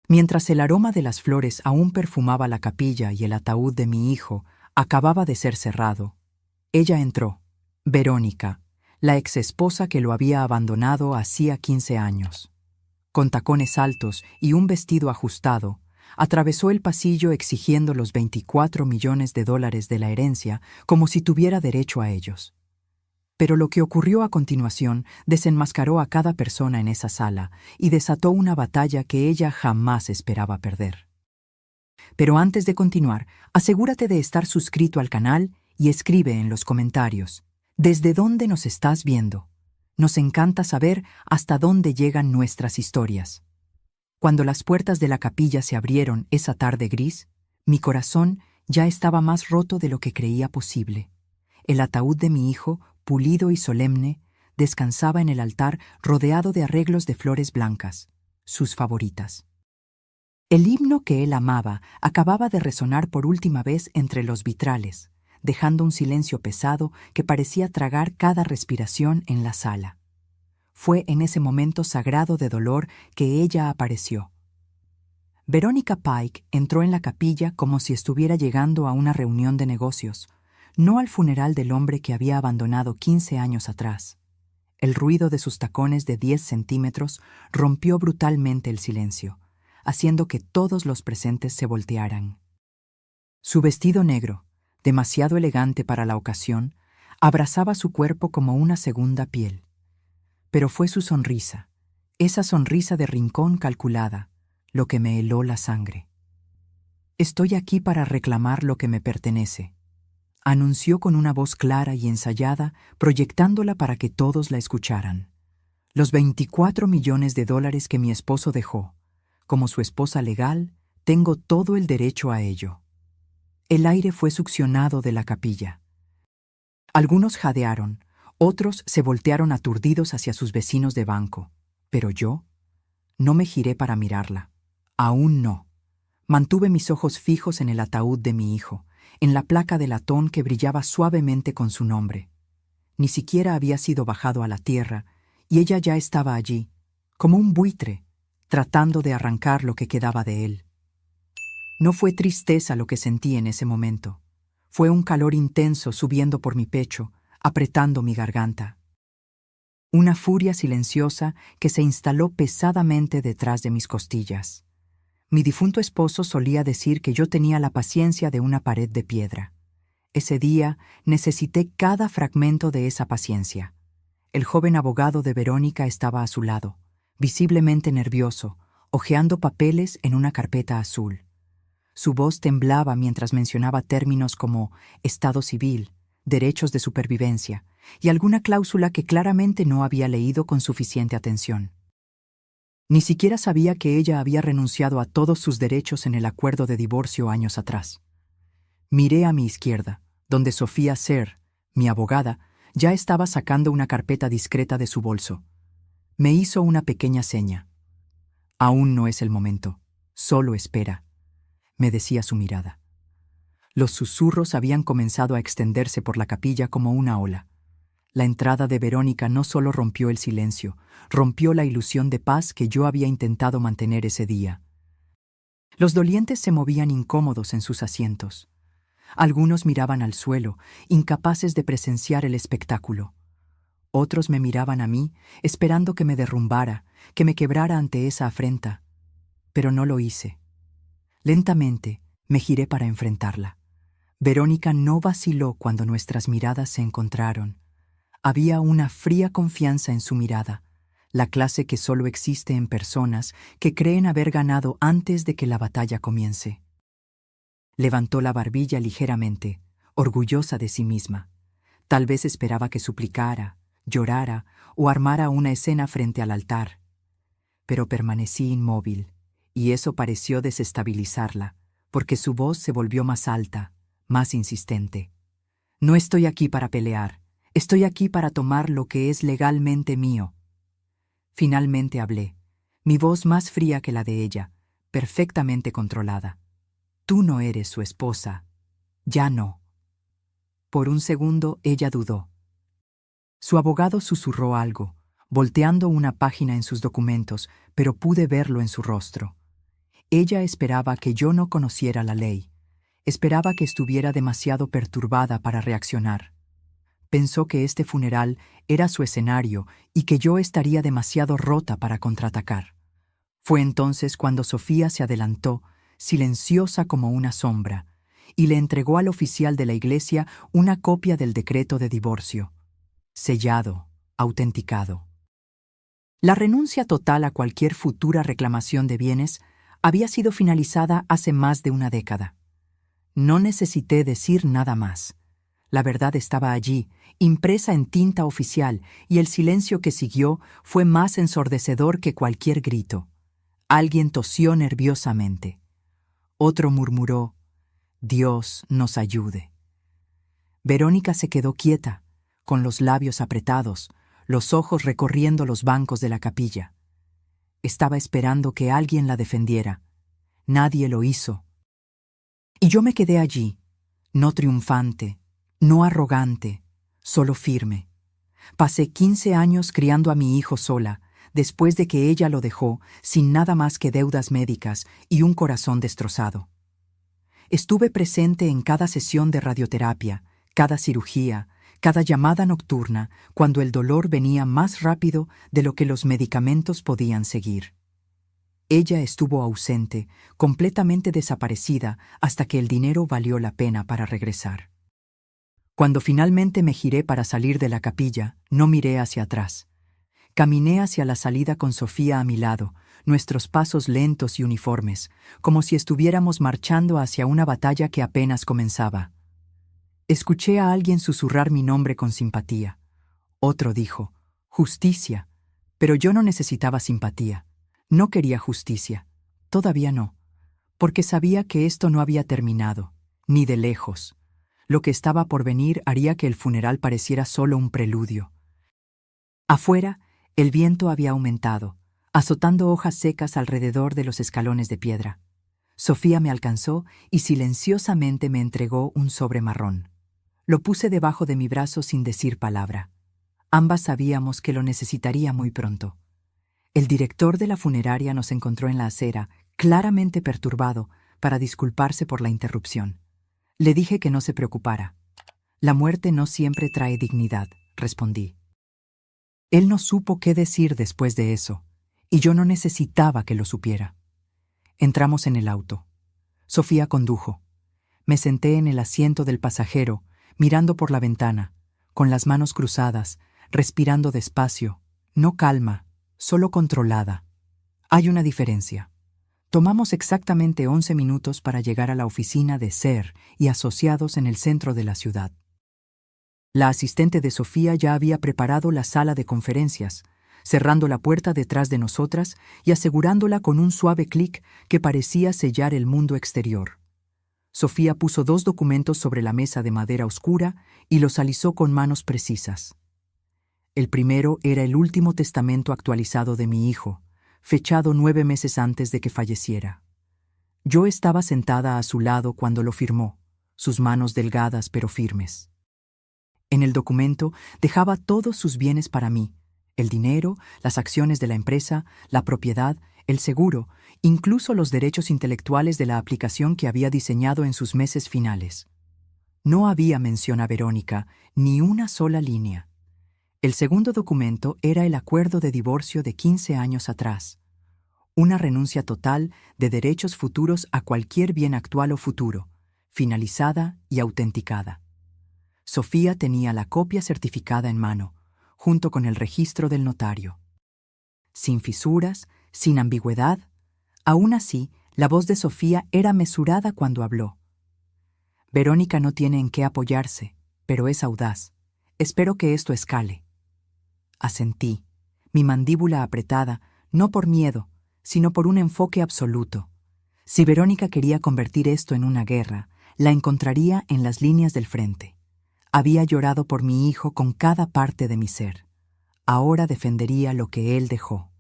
Mientras el aroma de las flores aún perfumaba la capilla y el ataúd de mi hijo acababa de ser cerrado, ella entró, Verónica, la exesposa que lo había abandonado hacía 15 años. Con tacones altos y un vestido ajustado, atravesó el pasillo exigiendo los 24 millones de dólares de la herencia como si tuviera derecho a ellos. Pero lo que ocurrió a continuación desenmascaró a cada persona en esa sala y desató una batalla que ella jamás esperaba perder. Pero antes de continuar, asegúrate de estar suscrito al canal y escribe en los comentarios ¿desde dónde nos estás viendo? Nos encanta saber hasta dónde llegan nuestras historias. Cuando las puertas de la capilla se abrieron esa tarde gris, mi corazón ya estaba más roto de lo que creía posible. El ataúd de mi hijo, pulido y solemne, descansaba en el altar rodeado de arreglos de flores blancas, sus favoritas. El himno que él amaba acababa de resonar por última vez entre los vitrales, dejando un silencio pesado que parecía tragar cada respiración en la sala. Fue en ese momento sagrado de dolor que ella apareció. Verónica Pike entró en la capilla como si estuviera llegando a una reunión de negocios, no al funeral del hombre que había abandonado 15 años atrás. El ruido de sus tacones de 10 centímetros rompió brutalmente el silencio, haciendo que todos los presentes se voltearan. Su vestido negro, demasiado elegante para la ocasión, abrazaba su cuerpo como una segunda piel. Pero fue su sonrisa, esa sonrisa de rincón calculada, lo que me heló la sangre. «Estoy aquí para reclamar lo que me pertenece», anunció con una voz clara y ensayada, proyectándola para que todos la escucharan. «Los 24 millones de dólares que mi esposo dejó. Como su esposa legal, tengo todo el derecho a ello». El aire fue succionado de la capilla. Algunos jadearon, otros se voltearon aturdidos hacia sus vecinos de banco. Pero yo no me giré para mirarla. Aún no. Mantuve mis ojos fijos en el ataúd de mi hijo, en la placa de latón que brillaba suavemente con su nombre. Ni siquiera había sido bajado a la tierra, y ella ya estaba allí, como un buitre, tratando de arrancar lo que quedaba de él. No fue tristeza lo que sentí en ese momento. Fue un calor intenso subiendo por mi pecho, apretando mi garganta. Una furia silenciosa que se instaló pesadamente detrás de mis costillas. Mi difunto esposo solía decir que yo tenía la paciencia de una pared de piedra. Ese día necesité cada fragmento de esa paciencia. El joven abogado de Verónica estaba a su lado, visiblemente nervioso, hojeando papeles en una carpeta azul. Su voz temblaba mientras mencionaba términos como estado civil, derechos de supervivencia y alguna cláusula que claramente no había leído con suficiente atención. Ni siquiera sabía que ella había renunciado a todos sus derechos en el acuerdo de divorcio años atrás. Miré a mi izquierda, donde Sofía Ser, mi abogada, ya estaba sacando una carpeta discreta de su bolso. Me hizo una pequeña seña. «Aún no es el momento. Solo espera», me decía su mirada. Los susurros habían comenzado a extenderse por la capilla como una ola. La entrada de Verónica no solo rompió el silencio, rompió la ilusión de paz que yo había intentado mantener ese día. Los dolientes se movían incómodos en sus asientos. Algunos miraban al suelo, incapaces de presenciar el espectáculo. Otros me miraban a mí, esperando que me derrumbara, que me quebrara ante esa afrenta. Pero no lo hice. Lentamente me giré para enfrentarla. Verónica no vaciló cuando nuestras miradas se encontraron. Había una fría confianza en su mirada, la clase que solo existe en personas que creen haber ganado antes de que la batalla comience. Levantó la barbilla ligeramente, orgullosa de sí misma. Tal vez esperaba que suplicara, llorara o armara una escena frente al altar. Pero permanecí inmóvil, y eso pareció desestabilizarla, porque su voz se volvió más alta, más insistente. «No estoy aquí para pelear. Estoy aquí para tomar lo que es legalmente mío». Finalmente hablé, mi voz más fría que la de ella, perfectamente controlada. «Tú no eres su esposa. Ya no». Por un segundo ella dudó. Su abogado susurró algo, volteando una página en sus documentos, pero pude verlo en su rostro. Ella esperaba que yo no conociera la ley. Esperaba que estuviera demasiado perturbada para reaccionar. Pensó que este funeral era su escenario y que yo estaría demasiado rota para contraatacar. Fue entonces cuando Sofía se adelantó, silenciosa como una sombra, y le entregó al oficial de la iglesia una copia del decreto de divorcio, sellado, autenticado. La renuncia total a cualquier futura reclamación de bienes había sido finalizada hace más de una década. No necesité decir nada más. La verdad estaba allí, impresa en tinta oficial, y el silencio que siguió fue más ensordecedor que cualquier grito. Alguien tosió nerviosamente. Otro murmuró: «Dios nos ayude». Verónica se quedó quieta, con los labios apretados, los ojos recorriendo los bancos de la capilla. Estaba esperando que alguien la defendiera. Nadie lo hizo. Y yo me quedé allí, no triunfante, no arrogante, solo firme. Pasé 15 años criando a mi hijo sola, después de que ella lo dejó, sin nada más que deudas médicas y un corazón destrozado. Estuve presente en cada sesión de radioterapia, cada cirugía, cada llamada nocturna, cuando el dolor venía más rápido de lo que los medicamentos podían seguir. Ella estuvo ausente, completamente desaparecida, hasta que el dinero valió la pena para regresar. Cuando finalmente me giré para salir de la capilla, no miré hacia atrás. Caminé hacia la salida con Sofía a mi lado, nuestros pasos lentos y uniformes, como si estuviéramos marchando hacia una batalla que apenas comenzaba. Escuché a alguien susurrar mi nombre con simpatía. Otro dijo: «Justicia». Pero yo no necesitaba simpatía. No quería justicia. Todavía no. Porque sabía que esto no había terminado, ni de lejos. Lo que estaba por venir haría que el funeral pareciera solo un preludio. Afuera, el viento había aumentado, azotando hojas secas alrededor de los escalones de piedra. Sofía me alcanzó y silenciosamente me entregó un sobre marrón. Lo puse debajo de mi brazo sin decir palabra. Ambas sabíamos que lo necesitaría muy pronto. El director de la funeraria nos encontró en la acera, claramente perturbado, para disculparse por la interrupción. Le dije que no se preocupara. «La muerte no siempre trae dignidad», respondí. Él no supo qué decir después de eso, y yo no necesitaba que lo supiera. Entramos en el auto. Sofía condujo. Me senté en el asiento del pasajero, mirando por la ventana, con las manos cruzadas, respirando despacio, no calma, solo controlada. Hay una diferencia. Tomamos exactamente 11 minutos para llegar a la oficina de SER y Asociados en el centro de la ciudad. La asistente de Sofía ya había preparado la sala de conferencias, cerrando la puerta detrás de nosotras y asegurándola con un suave clic que parecía sellar el mundo exterior. Sofía puso 2 documentos sobre la mesa de madera oscura y los alisó con manos precisas. El primero era el último testamento actualizado de mi hijo, fechado 9 meses antes de que falleciera. Yo estaba sentada a su lado cuando lo firmó, sus manos delgadas pero firmes. En el documento dejaba todos sus bienes para mí: el dinero, las acciones de la empresa, la propiedad, el seguro, incluso los derechos intelectuales de la aplicación que había diseñado en sus meses finales. No había mención a Verónica, ni una sola línea. El segundo documento era el acuerdo de divorcio de 15 años atrás. Una renuncia total de derechos futuros a cualquier bien actual o futuro, finalizada y autenticada. Sofía tenía la copia certificada en mano, junto con el registro del notario. Sin fisuras, sin ambigüedad. Aún así, la voz de Sofía era mesurada cuando habló. «Verónica no tiene en qué apoyarse, pero es audaz. Espero que esto escale». Asentí, mi mandíbula apretada, no por miedo, sino por un enfoque absoluto. Si Verónica quería convertir esto en una guerra, la encontraría en las líneas del frente. Había llorado por mi hijo con cada parte de mi ser. Ahora defendería lo que él dejó.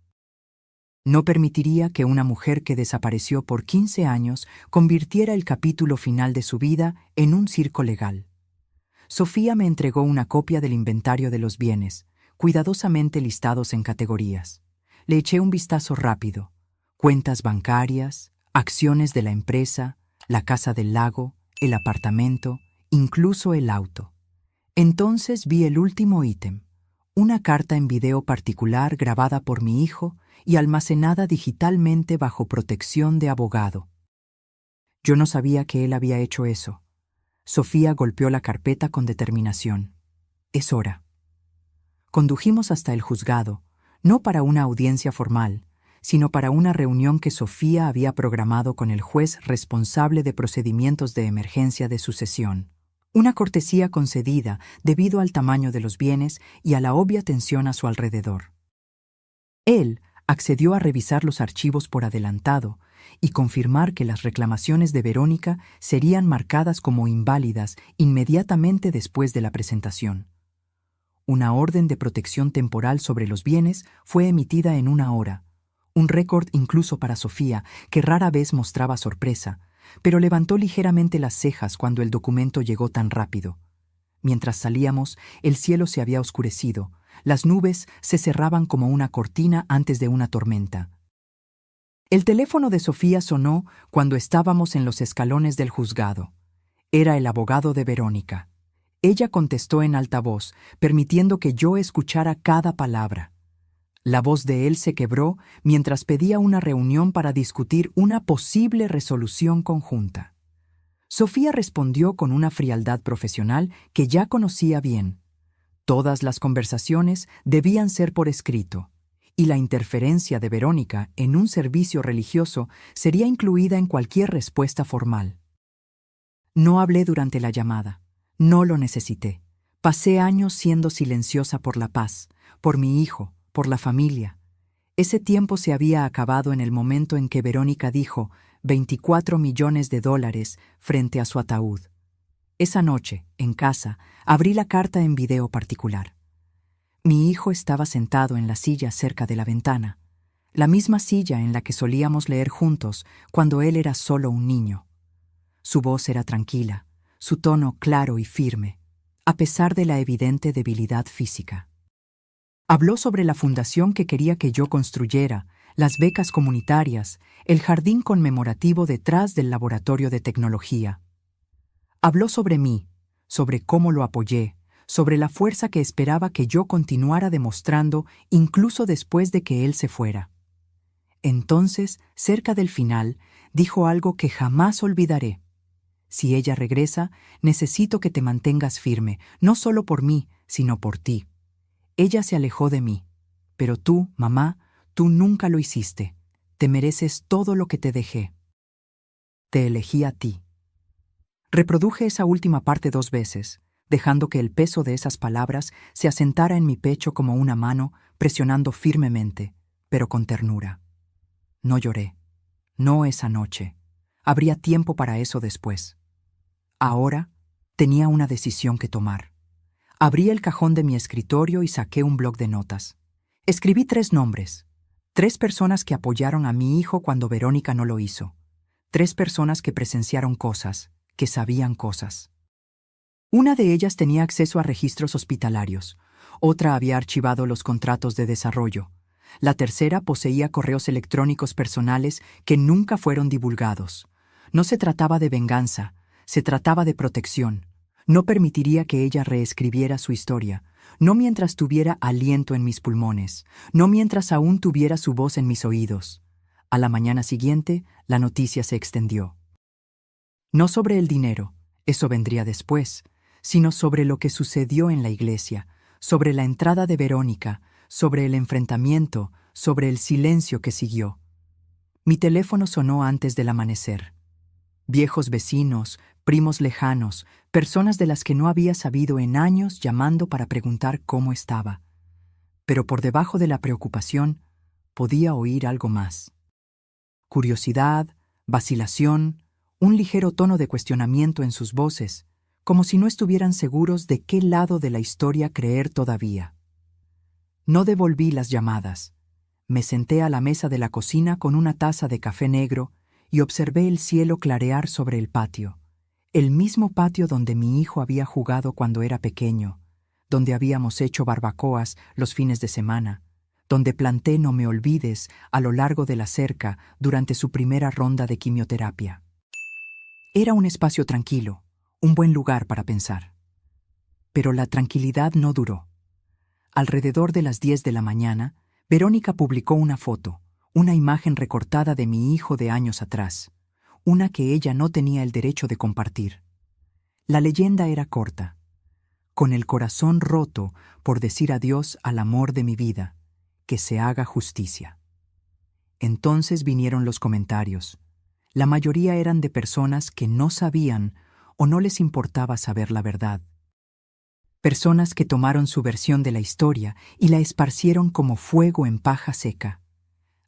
No permitiría que una mujer que desapareció por 15 años convirtiera el capítulo final de su vida en un circo legal. Sofía me entregó una copia del inventario de los bienes, cuidadosamente listados en categorías. Le eché un vistazo rápido: cuentas bancarias, acciones de la empresa, la casa del lago, el apartamento, incluso el auto. Entonces vi el último ítem, una carta en video particular grabada por mi hijo y almacenada digitalmente bajo protección de abogado. Yo no sabía que él había hecho eso. Sofía golpeó la carpeta con determinación. Es hora. Condujimos hasta el juzgado, no para una audiencia formal, sino para una reunión que Sofía había programado con el juez responsable de procedimientos de emergencia de sucesión. Una cortesía concedida debido al tamaño de los bienes y a la obvia tensión a su alrededor. Él accedió a revisar los archivos por adelantado y confirmar que las reclamaciones de Verónica serían marcadas como inválidas inmediatamente después de la presentación. Una orden de protección temporal sobre los bienes fue emitida en 1 hora, un récord incluso para Sofía, que rara vez mostraba sorpresa, pero levantó ligeramente las cejas cuando el documento llegó tan rápido. Mientras salíamos, el cielo se había oscurecido, las nubes se cerraban como una cortina antes de una tormenta. El teléfono de Sofía sonó cuando estábamos en los escalones del juzgado. Era el abogado de Verónica. Ella contestó en altavoz, permitiendo que yo escuchara cada palabra. La voz de él se quebró mientras pedía una reunión para discutir una posible resolución conjunta. Sofía respondió con una frialdad profesional que ya conocía bien. Todas las conversaciones debían ser por escrito, y la interferencia de Verónica en un servicio religioso sería incluida en cualquier respuesta formal. No hablé durante la llamada. No lo necesité. Pasé años siendo silenciosa por la paz, por mi hijo, por la familia. Ese tiempo se había acabado en el momento en que Verónica dijo $24 millones frente a su ataúd. Esa noche, en casa, abrí la carta en video particular. Mi hijo estaba sentado en la silla cerca de la ventana, la misma silla en la que solíamos leer juntos cuando él era solo un niño. Su voz era tranquila, su tono claro y firme, a pesar de la evidente debilidad física. Habló sobre la fundación que quería que yo construyera, las becas comunitarias, el jardín conmemorativo detrás del laboratorio de tecnología. Habló sobre mí, sobre cómo lo apoyé, sobre la fuerza que esperaba que yo continuara demostrando incluso después de que él se fuera. Entonces, cerca del final, dijo algo que jamás olvidaré. Si ella regresa, necesito que te mantengas firme, no solo por mí, sino por ti. Ella se alejó de mí, pero tú, mamá, tú nunca lo hiciste. Te mereces todo lo que te dejé. Te elegí a ti. Reproduje esa última parte 2 veces, dejando que el peso de esas palabras se asentara en mi pecho como una mano, presionando firmemente, pero con ternura. No lloré. No esa noche. Habría tiempo para eso después. Ahora tenía una decisión que tomar. Abrí el cajón de mi escritorio y saqué un bloc de notas. Escribí 3 nombres. 3 personas que apoyaron a mi hijo cuando Verónica no lo hizo. 3 personas que presenciaron cosas, que sabían cosas. Una de ellas tenía acceso a registros hospitalarios. Otra había archivado los contratos de desarrollo. La tercera poseía correos electrónicos personales que nunca fueron divulgados. No se trataba de venganza, se trataba de protección. No permitiría que ella reescribiera su historia, no mientras tuviera aliento en mis pulmones, no mientras aún tuviera su voz en mis oídos. A la mañana siguiente, la noticia se extendió. No sobre el dinero, eso vendría después, sino sobre lo que sucedió en la iglesia, sobre la entrada de Verónica, sobre el enfrentamiento, sobre el silencio que siguió. Mi teléfono sonó antes del amanecer. Viejos vecinos, primos lejanos, personas de las que no había sabido en años llamando para preguntar cómo estaba. Pero por debajo de la preocupación, podía oír algo más. Curiosidad, vacilación, un ligero tono de cuestionamiento en sus voces, como si no estuvieran seguros de qué lado de la historia creer todavía. No devolví las llamadas. Me senté a la mesa de la cocina con una taza de café negro y observé el cielo clarear sobre el patio, el mismo patio donde mi hijo había jugado cuando era pequeño, donde habíamos hecho barbacoas los fines de semana, donde planté "No me olvides" a lo largo de la cerca durante su primera ronda de quimioterapia. Era un espacio tranquilo, un buen lugar para pensar. Pero la tranquilidad no duró. Alrededor de las 10 de la mañana, Verónica publicó una foto, una imagen recortada de mi hijo de años atrás, una que ella no tenía el derecho de compartir. La leyenda era corta: con el corazón roto por decir adiós al amor de mi vida, que se haga justicia. Entonces vinieron los comentarios. La mayoría eran de personas que no sabían o no les importaba saber la verdad. Personas que tomaron su versión de la historia y la esparcieron como fuego en paja seca.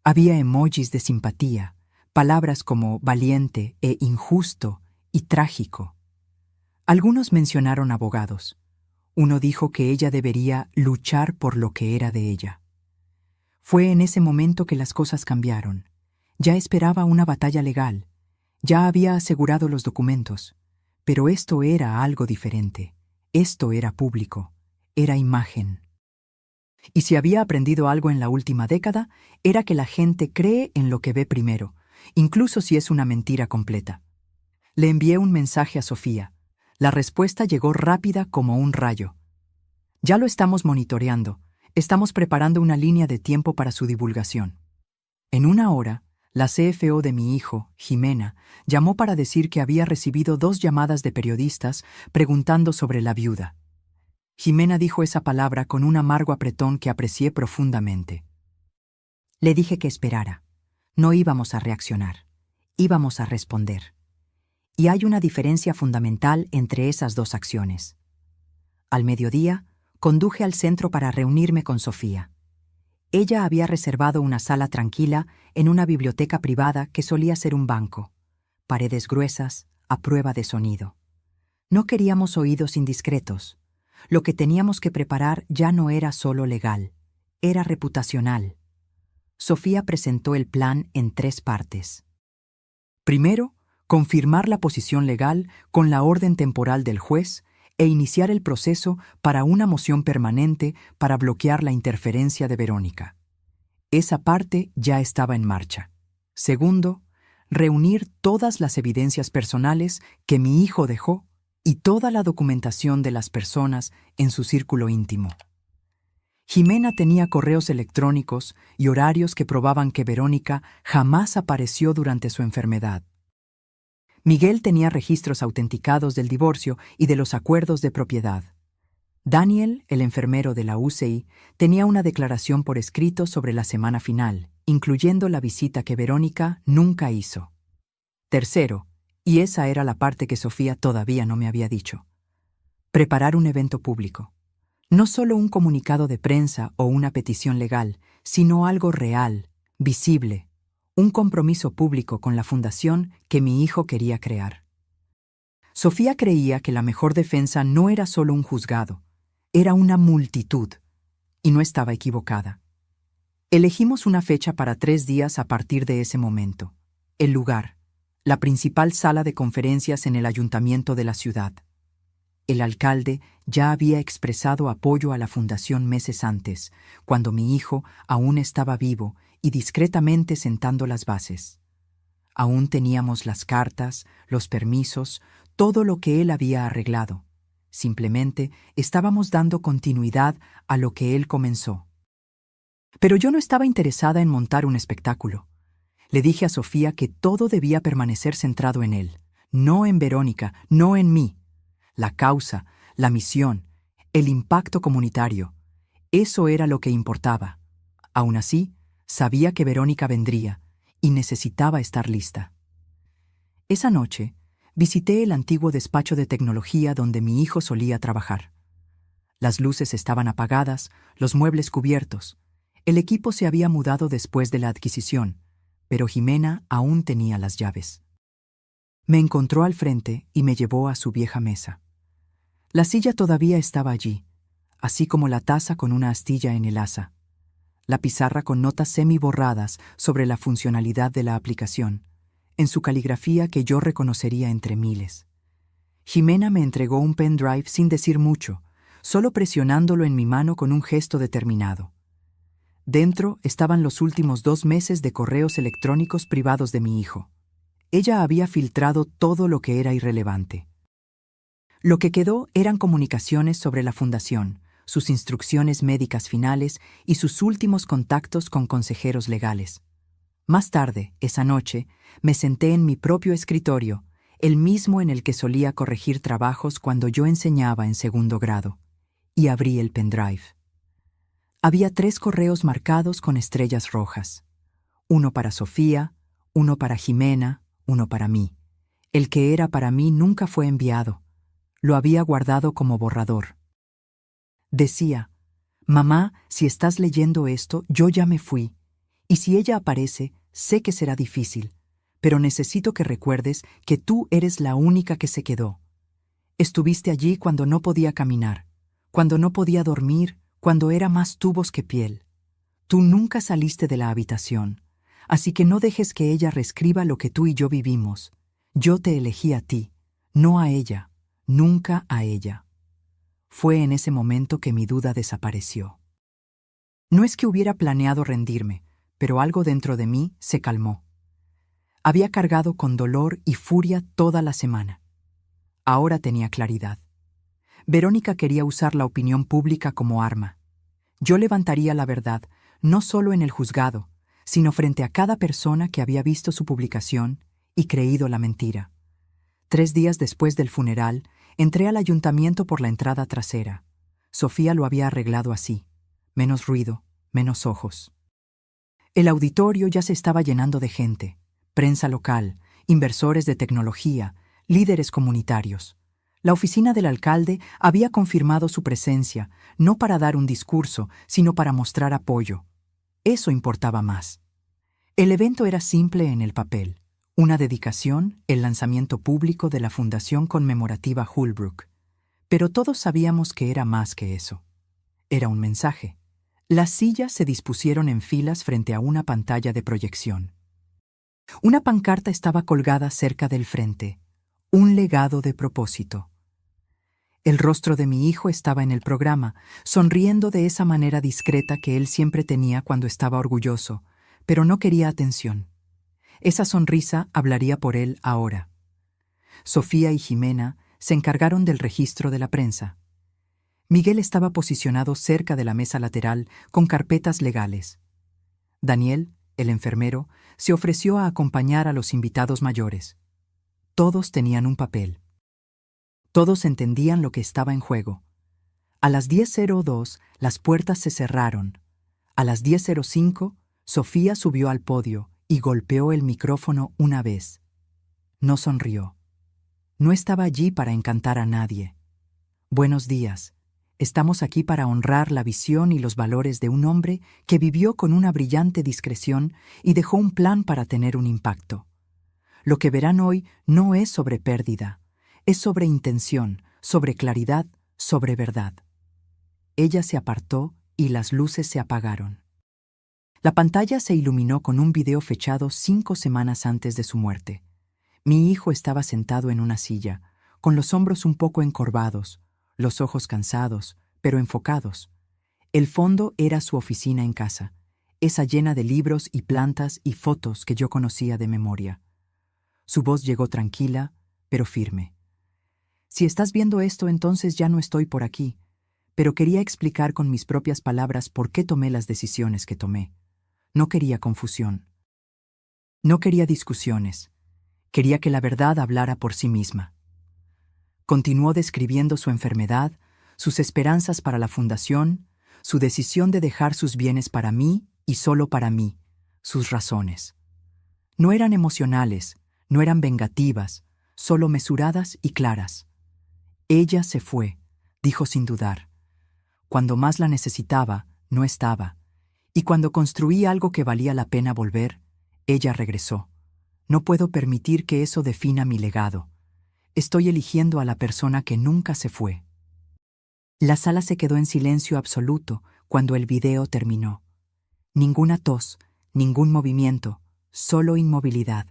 Había emojis de simpatía, palabras como valiente e injusto y trágico. Algunos mencionaron abogados. Uno dijo que ella debería luchar por lo que era de ella. Fue en ese momento que las cosas cambiaron. Ya esperaba una batalla legal. Ya había asegurado los documentos. Pero esto era algo diferente. Esto era público. Era imagen. Y si había aprendido algo en la última década, era que la gente cree en lo que ve primero, incluso si es una mentira completa. Le envié un mensaje a Sofía. La respuesta llegó rápida como un rayo. Ya lo estamos monitoreando. Estamos preparando una línea de tiempo para su divulgación. En una hora, la CFO de mi hijo, Jimena, llamó para decir que había recibido 2 llamadas de periodistas preguntando sobre la viuda. Jimena dijo esa palabra con un amargo apretón que aprecié profundamente. Le dije que esperara. No íbamos a reaccionar. Íbamos a responder. Y hay una diferencia fundamental entre esas 2 acciones. Al mediodía, conduje al centro para reunirme con Sofía. Ella había reservado una sala tranquila en una biblioteca privada que solía ser un banco. Paredes gruesas, a prueba de sonido. No queríamos oídos indiscretos. Lo que teníamos que preparar ya no era solo legal, era reputacional. Sofía presentó el plan en 3 partes. Primero, confirmar la posición legal con la orden temporal del juez e iniciar el proceso para una moción permanente para bloquear la interferencia de Verónica. Esa parte ya estaba en marcha. Segundo, reunir todas las evidencias personales que mi hijo dejó y toda la documentación de las personas en su círculo íntimo. Jimena tenía correos electrónicos y horarios que probaban que Verónica jamás apareció durante su enfermedad. Miguel tenía registros autenticados del divorcio y de los acuerdos de propiedad. Daniel, el enfermero de la UCI, tenía una declaración por escrito sobre la semana final, incluyendo la visita que Verónica nunca hizo. Tercero, y esa era la parte que Sofía todavía no me había dicho, preparar un evento público. No solo un comunicado de prensa o una petición legal, sino algo real, visible, un compromiso público con la fundación que mi hijo quería crear. Sofía creía que la mejor defensa no era solo un juzgado, era una multitud, y no estaba equivocada. Elegimos una fecha para 3 días a partir de ese momento. El lugar, la principal sala de conferencias en el ayuntamiento de la ciudad. El alcalde ya había expresado apoyo a la fundación meses antes, cuando mi hijo aún estaba vivo y discretamente sentando las bases. Aún teníamos las cartas, los permisos, todo lo que él había arreglado. Simplemente estábamos dando continuidad a lo que él comenzó. Pero yo no estaba interesada en montar un espectáculo. Le dije a Sofía que todo debía permanecer centrado en él, no en Verónica, no en mí. La causa, la misión, el impacto comunitario, eso era lo que importaba. Aún así, sabía que Verónica vendría y necesitaba estar lista. Esa noche, visité el antiguo despacho de tecnología donde mi hijo solía trabajar. Las luces estaban apagadas, los muebles cubiertos. El equipo se había mudado después de la adquisición, pero Jimena aún tenía las llaves. Me encontró al frente y me llevó a su vieja mesa. La silla todavía estaba allí, así como la taza con una astilla en el asa. La pizarra con notas semi-borradas sobre la funcionalidad de la aplicación, en su caligrafía que yo reconocería entre miles. Jimena me entregó un pendrive sin decir mucho, solo presionándolo en mi mano con un gesto determinado. Dentro estaban los últimos 2 meses de correos electrónicos privados de mi hijo. Ella había filtrado todo lo que era irrelevante. Lo que quedó eran comunicaciones sobre la fundación, sus instrucciones médicas finales y sus últimos contactos con consejeros legales. Más tarde, esa noche, me senté en mi propio escritorio, el mismo en el que solía corregir trabajos cuando yo enseñaba en 2º grado, y abrí el pendrive. Había 3 correos marcados con estrellas rojas. Uno para Sofía, uno para Jimena, uno para mí. El que era para mí nunca fue enviado. Lo había guardado como borrador. Decía: «Mamá, si estás leyendo esto, yo ya me fui. Y si ella aparece, sé que será difícil, pero necesito que recuerdes que tú eres la única que se quedó. Estuviste allí cuando no podía caminar, cuando no podía dormir, cuando era más tubos que piel. Tú nunca saliste de la habitación, así que no dejes que ella reescriba lo que tú y yo vivimos. Yo te elegí a ti, no a ella, nunca a ella». Fue en ese momento que mi duda desapareció. No es que hubiera planeado rendirme, pero algo dentro de mí se calmó. Había cargado con dolor y furia toda la semana. Ahora tenía claridad. Verónica quería usar la opinión pública como arma. Yo levantaría la verdad, no solo en el juzgado, sino frente a cada persona que había visto su publicación y creído la mentira. 3 días después del funeral, entré al ayuntamiento por la entrada trasera. Sofía lo había arreglado así: menos ruido, menos ojos. El auditorio ya se estaba llenando de gente: prensa local, inversores de tecnología, líderes comunitarios. La oficina del alcalde había confirmado su presencia, no para dar un discurso, sino para mostrar apoyo. Eso importaba más. El evento era simple en el papel: una dedicación, el lanzamiento público de la Fundación Conmemorativa Holbrook. Pero todos sabíamos que era más que eso. Era un mensaje. Las sillas se dispusieron en filas frente a una pantalla de proyección. Una pancarta estaba colgada cerca del frente: un legado de propósito. El rostro de mi hijo estaba en el programa, sonriendo de esa manera discreta que él siempre tenía cuando estaba orgulloso, pero no quería atención. Esa sonrisa hablaría por él ahora. Sofía y Jimena se encargaron del registro de la prensa. Miguel estaba posicionado cerca de la mesa lateral con carpetas legales. Daniel, el enfermero, se ofreció a acompañar a los invitados mayores. Todos tenían un papel. Todos entendían lo que estaba en juego. A las 10:02 las puertas se cerraron. A las 10:05 Sofía subió al podio y golpeó el micrófono una vez. No sonrió. No estaba allí para encantar a nadie. «Buenos días. Estamos aquí para honrar la visión y los valores de un hombre que vivió con una brillante discreción y dejó un plan para tener un impacto. Lo que verán hoy no es sobre pérdida, es sobre intención, sobre claridad, sobre verdad». Ella se apartó y las luces se apagaron. La pantalla se iluminó con un video fechado 5 semanas antes de su muerte. Mi hijo estaba sentado en una silla, con los hombros un poco encorvados, los ojos cansados, pero enfocados. El fondo era su oficina en casa, esa llena de libros y plantas y fotos que yo conocía de memoria. Su voz llegó tranquila, pero firme. «Si estás viendo esto, entonces ya no estoy por aquí, pero quería explicar con mis propias palabras por qué tomé las decisiones que tomé. No quería confusión. No quería discusiones. Quería que la verdad hablara por sí misma». Continuó describiendo su enfermedad, sus esperanzas para la fundación, su decisión de dejar sus bienes para mí y solo para mí, sus razones. No eran emocionales, no eran vengativas, solo mesuradas y claras. «Ella se fue», dijo sin dudar. «Cuando más la necesitaba, no estaba. Y cuando construí algo que valía la pena volver, ella regresó. No puedo permitir que eso defina mi legado. Estoy eligiendo a la persona que nunca se fue». La sala se quedó en silencio absoluto cuando el video terminó. Ninguna tos, ningún movimiento, solo inmovilidad.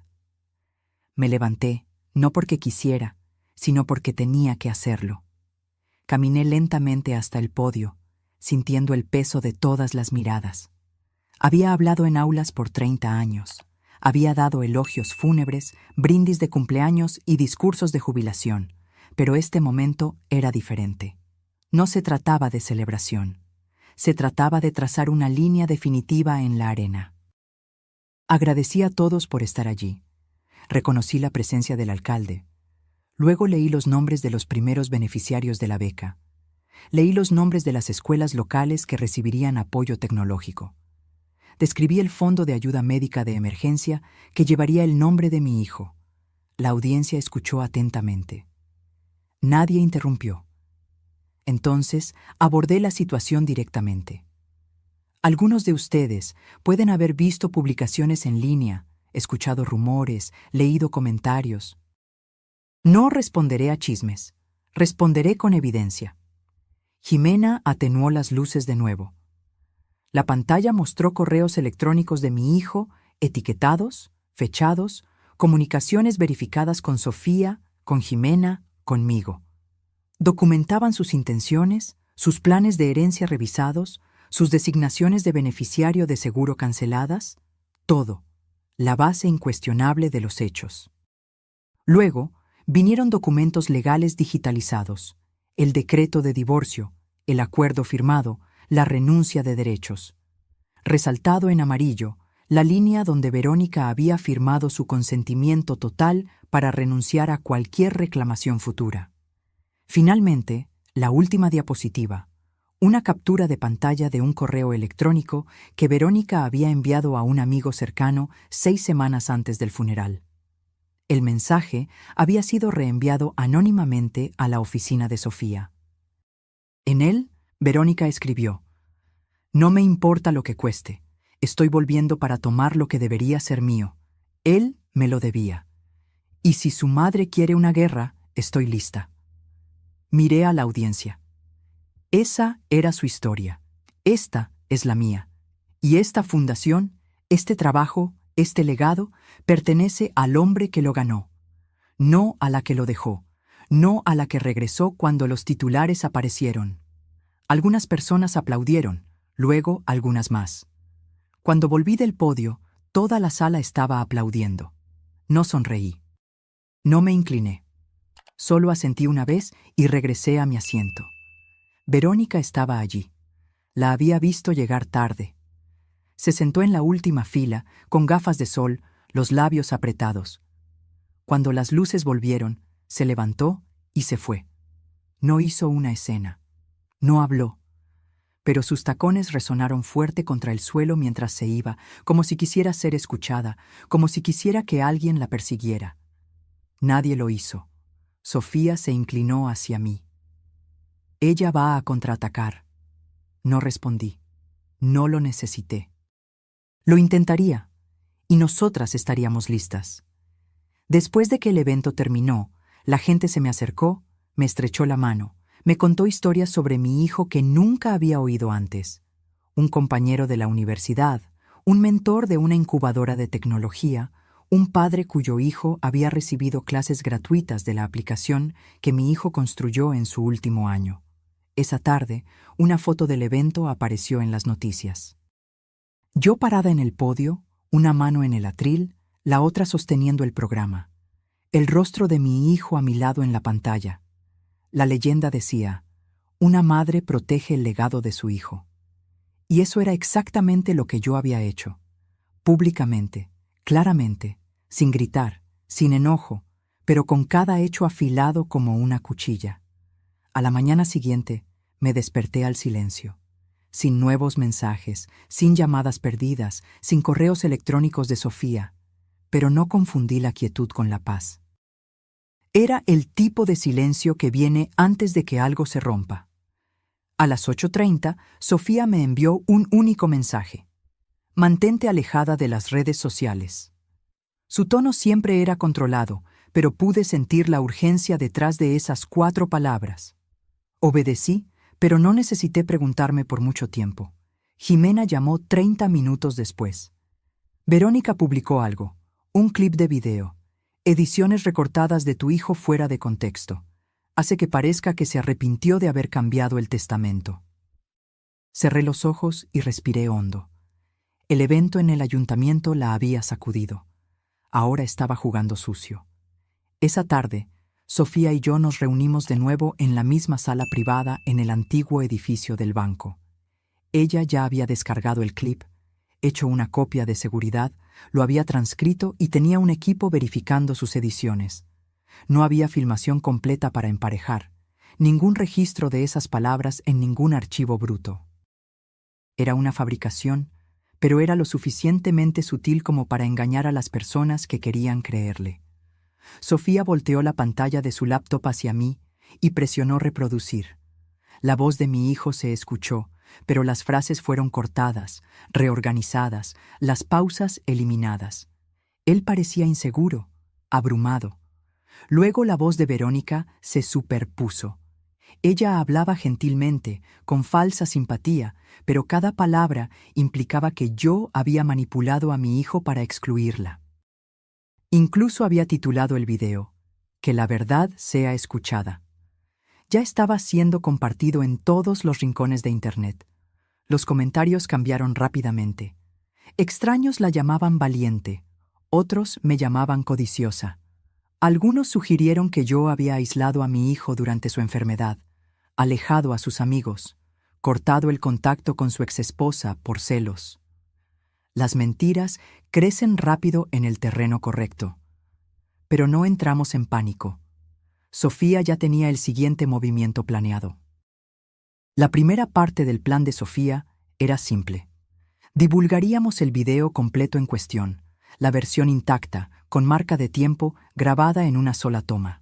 Me levanté, no porque quisiera, sino porque tenía que hacerlo. Caminé lentamente hasta el podio, sintiendo el peso de todas las miradas. Había hablado en aulas por 30 años. Había dado elogios fúnebres, brindis de cumpleaños y discursos de jubilación, pero este momento era diferente. No se trataba de celebración. Se trataba de trazar una línea definitiva en la arena. Agradecí a todos por estar allí. Reconocí la presencia del alcalde. Luego leí los nombres de los primeros beneficiarios de la beca. Leí los nombres de las escuelas locales que recibirían apoyo tecnológico. Describí el fondo de ayuda médica de emergencia que llevaría el nombre de mi hijo. La audiencia escuchó atentamente. Nadie interrumpió. Entonces abordé la situación directamente. Algunos de ustedes pueden haber visto publicaciones en línea, escuchado rumores, leído comentarios. No responderé a chismes, responderé con evidencia. Jimena atenuó las luces de nuevo. La pantalla mostró correos electrónicos de mi hijo, etiquetados, fechados, comunicaciones verificadas con Sofía, con Jimena, conmigo. Documentaban sus intenciones, sus planes de herencia revisados, sus designaciones de beneficiario de seguro canceladas, todo, la base incuestionable de los hechos. Luego, vinieron documentos legales digitalizados, el decreto de divorcio, el acuerdo firmado, la renuncia de derechos. Resaltado en amarillo, la línea donde Verónica había firmado su consentimiento total para renunciar a cualquier reclamación futura. Finalmente, la última diapositiva, una captura de pantalla de un correo electrónico que Verónica había enviado a un amigo cercano 6 semanas antes del funeral. El mensaje había sido reenviado anónimamente a la oficina de Sofía. En él, Verónica escribió: «No me importa lo que cueste. Estoy volviendo para tomar lo que debería ser mío. Él me lo debía. Y si su madre quiere una guerra, estoy lista». Miré a la audiencia. Esa era su historia. Esta es la mía. Y esta fundación, este trabajo, este legado, pertenece al hombre que lo ganó. No a la que lo dejó. No a la que regresó cuando los titulares aparecieron. Algunas personas aplaudieron, luego algunas más. Cuando volví del podio, toda la sala estaba aplaudiendo. No sonreí. No me incliné. Solo asentí una vez y regresé a mi asiento. Verónica estaba allí. La había visto llegar tarde. Se sentó en la última fila, con gafas de sol, los labios apretados. Cuando las luces volvieron, se levantó y se fue. No hizo una escena. No habló. Pero sus tacones resonaron fuerte contra el suelo mientras se iba, como si quisiera ser escuchada, como si quisiera que alguien la persiguiera. Nadie lo hizo. Sofía se inclinó hacia mí. Ella va a contraatacar. No respondí. No lo necesité. Lo intentaría, y nosotras estaríamos listas. Después de que el evento terminó, la gente se me acercó, me estrechó la mano, me contó historias sobre mi hijo que nunca había oído antes. Un compañero de la universidad, un mentor de una incubadora de tecnología, un padre cuyo hijo había recibido clases gratuitas de la aplicación que mi hijo construyó en su último año. Esa tarde, una foto del evento apareció en las noticias. Yo parada en el podio, una mano en el atril, la otra sosteniendo el programa. El rostro de mi hijo a mi lado en la pantalla. La leyenda decía: una madre protege el legado de su hijo. Y eso era exactamente lo que yo había hecho. Públicamente, claramente, sin gritar, sin enojo, pero con cada hecho afilado como una cuchilla. A la mañana siguiente, me desperté al silencio. Sin nuevos mensajes, sin llamadas perdidas, sin correos electrónicos de Sofía, pero no confundí la quietud con la paz. Era el tipo de silencio que viene antes de que algo se rompa. A las 8:30, Sofía me envió un único mensaje: mantente alejada de las redes sociales. Su tono siempre era controlado, pero pude sentir la urgencia detrás de esas 4 palabras. Obedecí, pero no necesité preguntarme por mucho tiempo. Jimena llamó 30 minutos después. Verónica publicó algo, un clip de video, ediciones recortadas de tu hijo fuera de contexto. Hace que parezca que se arrepintió de haber cambiado el testamento. Cerré los ojos y respiré hondo. El evento en el ayuntamiento la había sacudido. Ahora estaba jugando sucio. Esa tarde, Sofía y yo nos reunimos de nuevo en la misma sala privada en el antiguo edificio del banco. Ella ya había descargado el clip, hecho una copia de seguridad, lo había transcrito y tenía un equipo verificando sus ediciones. No había filmación completa para emparejar, ningún registro de esas palabras en ningún archivo bruto. Era una fabricación, pero era lo suficientemente sutil como para engañar a las personas que querían creerle. Sofía volteó la pantalla de su laptop hacia mí y presionó reproducir. La voz de mi hijo se escuchó, pero las frases fueron cortadas, reorganizadas, las pausas eliminadas. Él parecía inseguro, abrumado. Luego la voz de Verónica se superpuso. Ella hablaba gentilmente, con falsa simpatía, pero cada palabra implicaba que yo había manipulado a mi hijo para excluirla. Incluso había titulado el video, "Que la verdad sea escuchada". Ya estaba siendo compartido en todos los rincones de Internet. Los comentarios cambiaron rápidamente. Extraños la llamaban valiente, otros me llamaban codiciosa. Algunos sugirieron que yo había aislado a mi hijo durante su enfermedad, alejado a sus amigos, cortado el contacto con su exesposa por celos. Las mentiras crecen rápido en el terreno correcto. Pero no entramos en pánico. Sofía ya tenía el siguiente movimiento planeado. La primera parte del plan de Sofía era simple. Divulgaríamos el video completo en cuestión, la versión intacta, con marca de tiempo, grabada en una sola toma.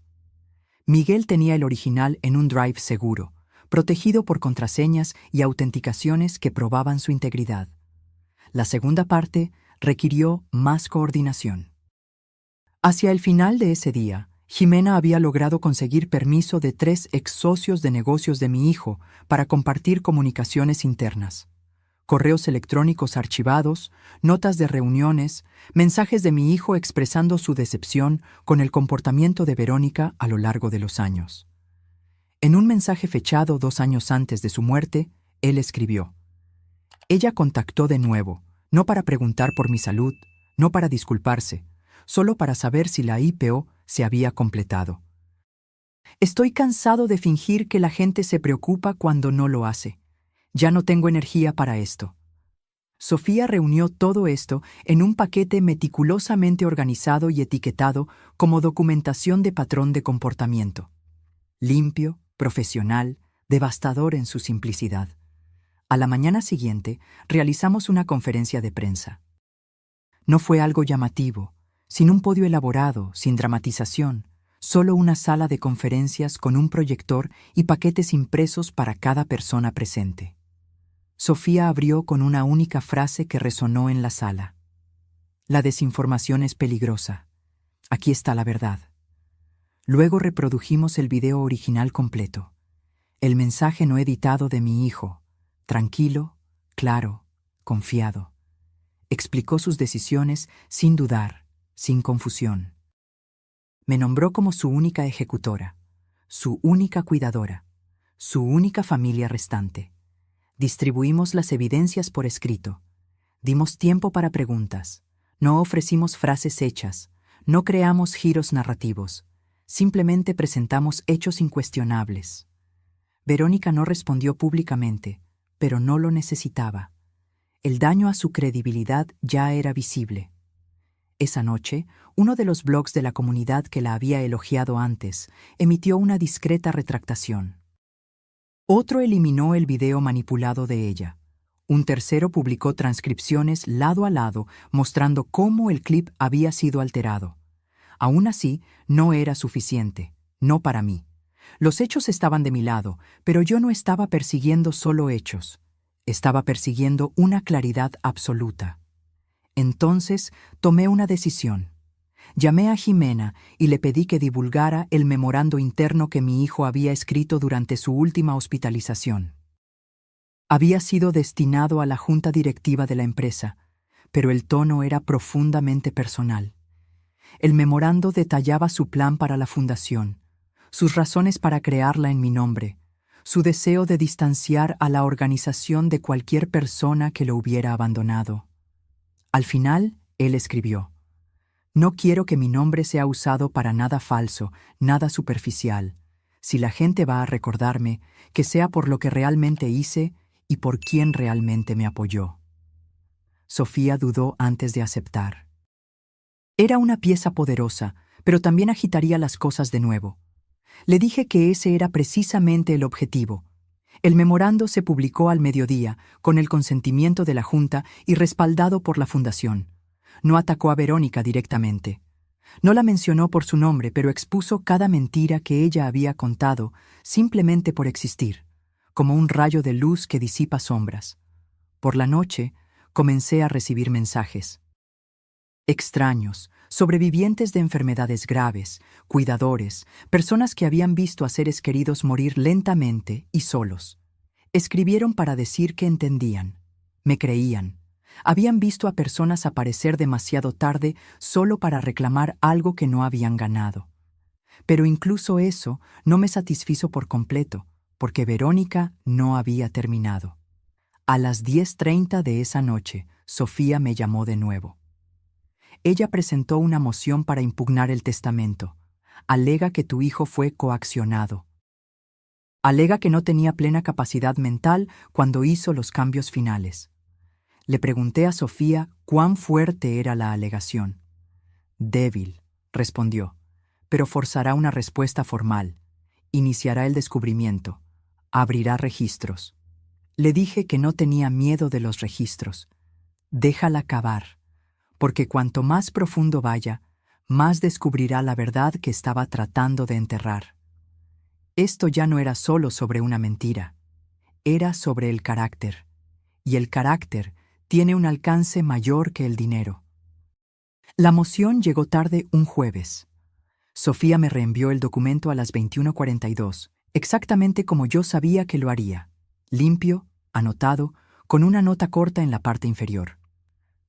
Miguel tenía el original en un drive seguro, protegido por contraseñas y autenticaciones que probaban su integridad. La segunda parte requirió más coordinación. Hacia el final de ese día, Jimena había logrado conseguir permiso de 3 ex socios de negocios de mi hijo para compartir comunicaciones internas. Correos electrónicos archivados, notas de reuniones, mensajes de mi hijo expresando su decepción con el comportamiento de Verónica a lo largo de los años. En un mensaje fechado 2 años antes de su muerte, él escribió: "Ella contactó de nuevo, no para preguntar por mi salud, no para disculparse, solo para saber si la IPO se había completado. Estoy cansado de fingir que la gente se preocupa cuando no lo hace. Ya no tengo energía para esto". Sofía reunió todo esto en un paquete meticulosamente organizado y etiquetado como documentación de patrón de comportamiento. Limpio, profesional, devastador en su simplicidad. A la mañana siguiente, realizamos una conferencia de prensa. No fue algo llamativo, sin un podio elaborado, sin dramatización, solo una sala de conferencias con un proyector y paquetes impresos para cada persona presente. Sofía abrió con una única frase que resonó en la sala. "La desinformación es peligrosa. Aquí está la verdad". Luego reprodujimos el video original completo. El mensaje no editado de mi hijo, tranquilo, claro, confiado. Explicó sus decisiones sin dudar, sin confusión. Me nombró como su única ejecutora, su única cuidadora, su única familia restante. Distribuimos las evidencias por escrito. Dimos tiempo para preguntas. No ofrecimos frases hechas. No creamos giros narrativos. Simplemente presentamos hechos incuestionables. Verónica no respondió públicamente, pero no lo necesitaba. El daño a su credibilidad ya era visible. Esa noche, uno de los blogs de la comunidad que la había elogiado antes emitió una discreta retractación. Otro eliminó el video manipulado de ella. Un tercero publicó transcripciones lado a lado mostrando cómo el clip había sido alterado. Aún así, no era suficiente, no para mí. Los hechos estaban de mi lado, pero yo no estaba persiguiendo solo hechos. Estaba persiguiendo una claridad absoluta. Entonces tomé una decisión. Llamé a Jimena y le pedí que divulgara el memorando interno que mi hijo había escrito durante su última hospitalización. Había sido destinado a la junta directiva de la empresa, pero el tono era profundamente personal. El memorando detallaba su plan para la fundación, sus razones para crearla en mi nombre, su deseo de distanciar a la organización de cualquier persona que lo hubiera abandonado. Al final, él escribió: «No quiero que mi nombre sea usado para nada falso, nada superficial. Si la gente va a recordarme, que sea por lo que realmente hice y por quien realmente me apoyó». Sofía dudó antes de aceptar. Era una pieza poderosa, pero también agitaría las cosas de nuevo. Le dije que ese era precisamente el objetivo. El memorando se publicó al mediodía, con el consentimiento de la Junta y respaldado por la Fundación. No atacó a Verónica directamente. No la mencionó por su nombre, pero expuso cada mentira que ella había contado simplemente por existir, como un rayo de luz que disipa sombras. Por la noche, comencé a recibir mensajes. Extraños, sobrevivientes de enfermedades graves, cuidadores, personas que habían visto a seres queridos morir lentamente y solos. Escribieron para decir que entendían, me creían. Habían visto a personas aparecer demasiado tarde solo para reclamar algo que no habían ganado. Pero incluso eso no me satisfizo por completo, porque Verónica no había terminado. A las 10:30 de esa noche, Sofía me llamó de nuevo. Ella presentó una moción para impugnar el testamento. Alega que tu hijo fue coaccionado. Alega que no tenía plena capacidad mental cuando hizo los cambios finales. Le pregunté a Sofía cuán fuerte era la alegación. Débil, respondió, pero forzará una respuesta formal. Iniciará el descubrimiento. Abrirá registros. Le dije que no tenía miedo de los registros. Déjala cavar, porque cuanto más profundo vaya, más descubrirá la verdad que estaba tratando de enterrar. Esto ya no era solo sobre una mentira, era sobre el carácter, y el carácter tiene un alcance mayor que el dinero. La moción llegó tarde un jueves. Sofía me reenvió el documento a las 21:42, exactamente como yo sabía que lo haría, limpio, anotado, con una nota corta en la parte inferior.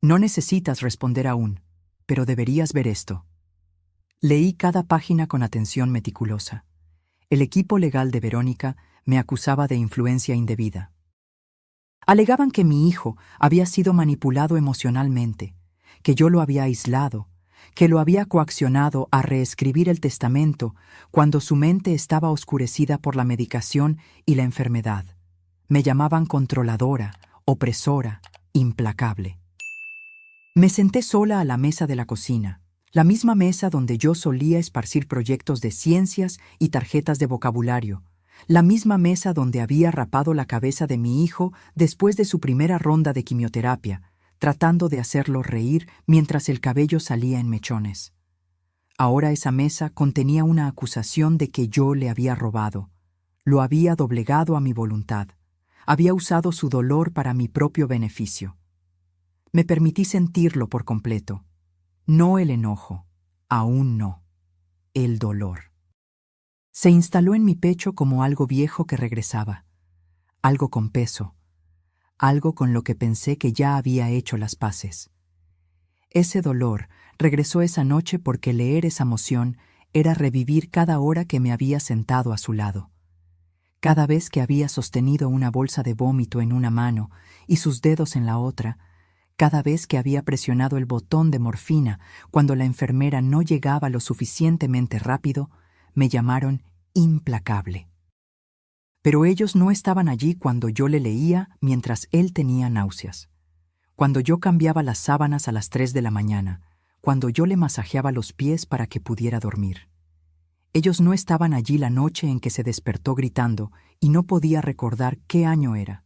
No necesitas responder aún, pero deberías ver esto. Leí cada página con atención meticulosa. El equipo legal de Verónica me acusaba de influencia indebida. Alegaban que mi hijo había sido manipulado emocionalmente, que yo lo había aislado, que lo había coaccionado a reescribir el testamento cuando su mente estaba oscurecida por la medicación y la enfermedad. Me llamaban controladora, opresora, implacable. Me senté sola a la mesa de la cocina, la misma mesa donde yo solía esparcir proyectos de ciencias y tarjetas de vocabulario, la misma mesa donde había rapado la cabeza de mi hijo después de su primera ronda de quimioterapia, tratando de hacerlo reír mientras el cabello salía en mechones. Ahora esa mesa contenía una acusación de que yo le había robado, lo había doblegado a mi voluntad, había usado su dolor para mi propio beneficio. Me permití sentirlo por completo. No el enojo, aún no, el dolor. Se instaló en mi pecho como algo viejo que regresaba, algo con peso, algo con lo que pensé que ya había hecho las paces. Ese dolor regresó esa noche porque leer esa moción era revivir cada hora que me había sentado a su lado. Cada vez que había sostenido una bolsa de vómito en una mano y sus dedos en la otra, cada vez que había presionado el botón de morfina cuando la enfermera no llegaba lo suficientemente rápido, me llamaron implacable. Pero ellos no estaban allí cuando yo le leía mientras él tenía náuseas, cuando yo cambiaba las sábanas a las 3 de la mañana, cuando yo le masajeaba los pies para que pudiera dormir. Ellos no estaban allí la noche en que se despertó gritando y no podía recordar qué año era.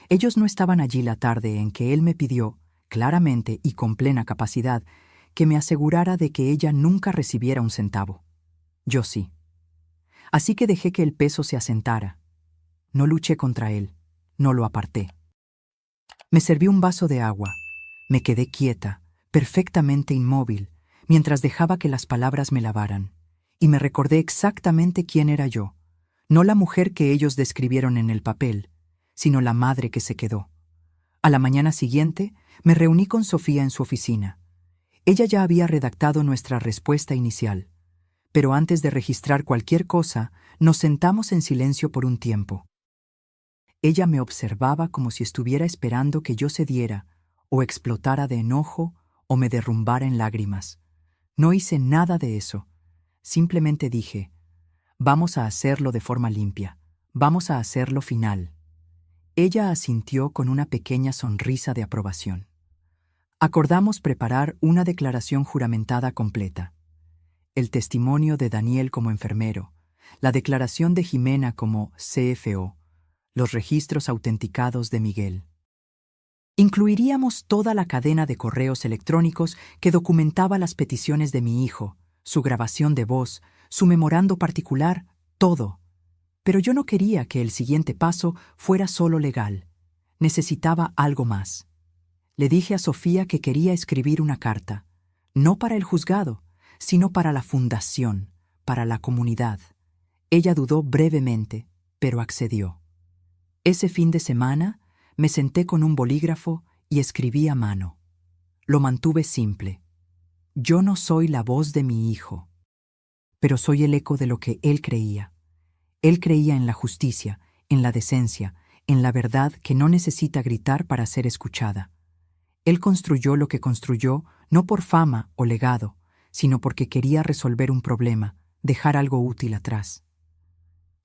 Ellos no estaban allí la tarde en que él me pidió, claramente y con plena capacidad, que me asegurara de que ella nunca recibiera un centavo. Yo sí. Así que dejé que el peso se asentara. No luché contra él, no lo aparté. Me serví un vaso de agua. Me quedé quieta, perfectamente inmóvil, mientras dejaba que las palabras me lavaran. Y me recordé exactamente quién era yo, no la mujer que ellos describieron en el papel, sino la madre que se quedó. A la mañana siguiente, me reuní con Sofía en su oficina. Ella ya había redactado nuestra respuesta inicial, pero antes de registrar cualquier cosa, nos sentamos en silencio por un tiempo. Ella me observaba como si estuviera esperando que yo cediera o explotara de enojo, o me derrumbara en lágrimas. No hice nada de eso. Simplemente dije, vamos a hacerlo de forma limpia, vamos a hacerlo final. Ella asintió con una pequeña sonrisa de aprobación. Acordamos preparar una declaración juramentada completa. El testimonio de Daniel como enfermero, la declaración de Jimena como CFO, los registros autenticados de Miguel. Incluiríamos toda la cadena de correos electrónicos que documentaba las peticiones de mi hijo, su grabación de voz, su memorando particular, todo. Pero yo no quería que el siguiente paso fuera solo legal. Necesitaba algo más. Le dije a Sofía que quería escribir una carta, no para el juzgado, sino para la fundación, para la comunidad. Ella dudó brevemente, pero accedió. Ese fin de semana me senté con un bolígrafo y escribí a mano. Lo mantuve simple. Yo no soy la voz de mi hijo, pero soy el eco de lo que él creía. Él creía en la justicia, en la decencia, en la verdad que no necesita gritar para ser escuchada. Él construyó lo que construyó no por fama o legado, sino porque quería resolver un problema, dejar algo útil atrás.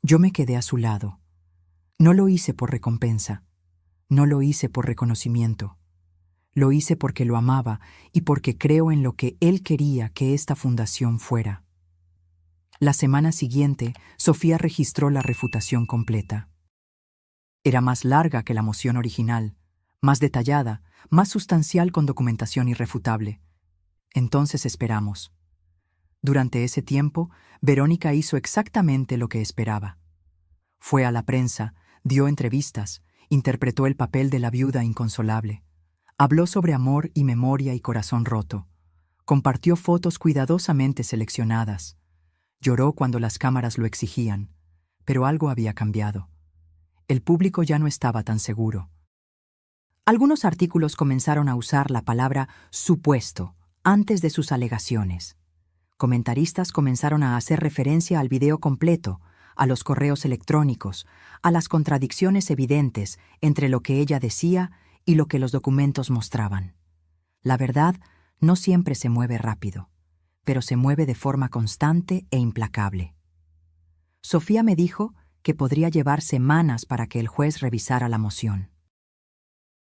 Yo me quedé a su lado. No lo hice por recompensa, no lo hice por reconocimiento. Lo hice porque lo amaba y porque creo en lo que él quería que esta fundación fuera. La semana siguiente, Sofía registró la refutación completa. Era más larga que la moción original, más detallada, más sustancial con documentación irrefutable. Entonces esperamos. Durante ese tiempo, Verónica hizo exactamente lo que esperaba. Fue a la prensa, dio entrevistas, interpretó el papel de la viuda inconsolable. Habló sobre amor y memoria y corazón roto. Compartió fotos cuidadosamente seleccionadas. Lloró cuando las cámaras lo exigían, pero algo había cambiado. El público ya no estaba tan seguro. Algunos artículos comenzaron a usar la palabra supuesto antes de sus alegaciones. Comentaristas comenzaron a hacer referencia al video completo, a los correos electrónicos, a las contradicciones evidentes entre lo que ella decía y lo que los documentos mostraban. La verdad no siempre se mueve rápido, pero se mueve de forma constante e implacable. Sofía me dijo que podría llevar semanas para que el juez revisara la moción.